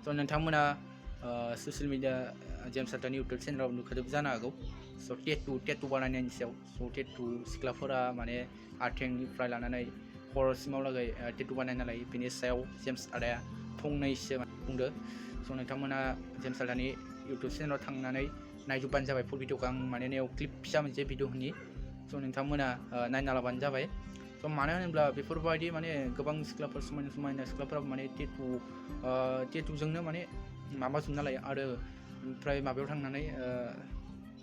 स' नोंथांमोना social media James साल्टानि YouTube चेनेलाव नुखादों जानो हागौ स' टेटु बानायनायनि सायाव स' टेटु सिख्लाफोरा माने आथिंनिफ्राय लानानै खर'सिमावलागै टेटु बानायना लायो बेनि सायाव जेम्स आदाया फंनैसो बुंदो स' नोंथांमोना जेम्स आदानि इउटुब चेनेलाव थांनानै नायजोबबानो जाबाय फुल भिडिअखौ आं माने नेयाव क्लिप फिसा मोनसे भिडिअ होनि स' नोंथांमोना नायना लाबानो जाबाय स' मानो होनोब्ला बेफोरबायदि माने गोबां सिख्लाफोर समायना सिख्लाफोराबो माने टेटुजोंनो माने माबाजोबना लायो आरो ओमफ्राय माबायाव थांनानै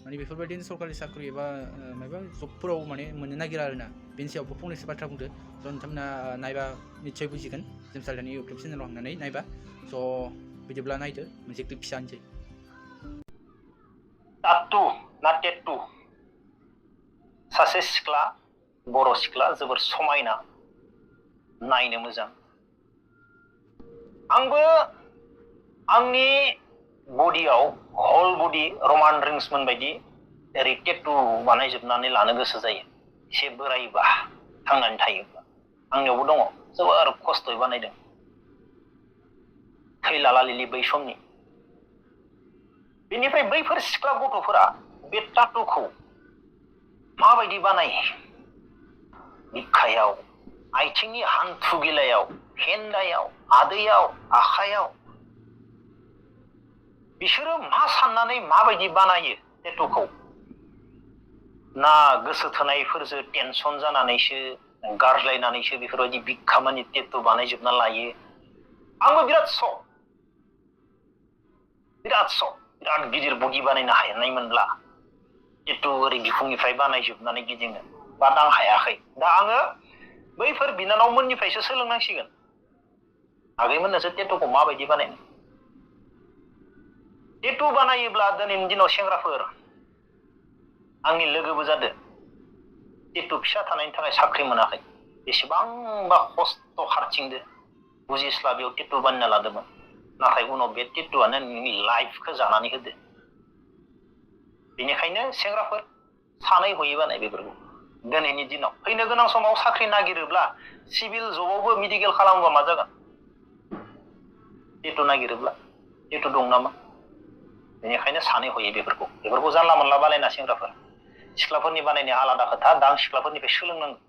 माने बेफोरबायदिनो सरकारि साख्रि एबा माबा जबफोराव माने मोननो नागिरा आरोना बेनि सायावबो फंनैसो बाथ्रा बुंदो स' नोंथांमोना नायबा निस्सय बुजिगोन जेम्स साल्टानि इउटुब चेनेलाव थांनानै नायबा स' बिदिब्ला नायदो मोनसे क्लिप फिसा होनसै टाटु ना टेटु सासे सिख्ला बर' सिख्ला जोबोर समायना नायनो मोजां आंबो आंनि बडियाव हल बडि रमान रिंसमोन बायदि ओरै टेटु बानायजोबनानै लानो गोसो जायो एसे बोरायबा थांनानै थायोब्ला आंनियावबो दङ जोबोर खस्थ'यै बानायदों थैलाला लिलि बै समनि बेनिफ्राय बैफोर सिख्ला गथ'फोरा बे टाटुखौ माबायदि बानायो बिखायाव आथिंनि हान्थु गिलायाव फेन्दायाव आदैयाव आखायाव बिसोरो मा साननानै माबायदि बानायो टेटुखौ ना गोसो थोनायफोरजों टेनसन जानानैसो गारज्लायनानैसो बेफोरबायदि बिखामानि टेटु बानायजोबना लायो आंबो बिराद सक बिराद गिदिर बडि बानायनो हानायमोनब्ला टेटु ओरै बिखुंनिफ्राय बानायजोबनानै गिदिङो बाट आं हायाखै दा आङो बैफोर बिनानावमोननिफ्रायसो सोलोंनांसिगोन आगैमोननोसो टेटुखौ माबायदि बानायनो टेटु बानायोब्ला दिनैनि दिनाव सेंग्राफोर आंनि लोगोबो जादों टेटु फिसा थानायनि थाखाय साख्रि मोनाखै बेसेबांबा खस्थ' खारथिंदो बुजिस्लाबियाव टेटु बानायना लादोंमोन नाथाय उनाव बे टेटुआनो नोंनि लाइफखौ जानानै होदो बेनिखायनो सेंग्राफोर सानै हयै बानाय बेफोरखौ दिनैनि दिनाव फैनो गोनां समाव साख्रि नागिरोब्ला सिभिल जबावबो मेडिकेल खालामोबा मा जागोन टेटु नागिरोब्ला टेटु दं नामा बेनिखायनो सानै हयै बेफोरखौ जानला मोनला बानायना सेंग्राफोर सिख्लाफोरनि बानायनाया आलादा खोथा दा आं सिख्लाफोरनिफ्राय सोलोंनांगौ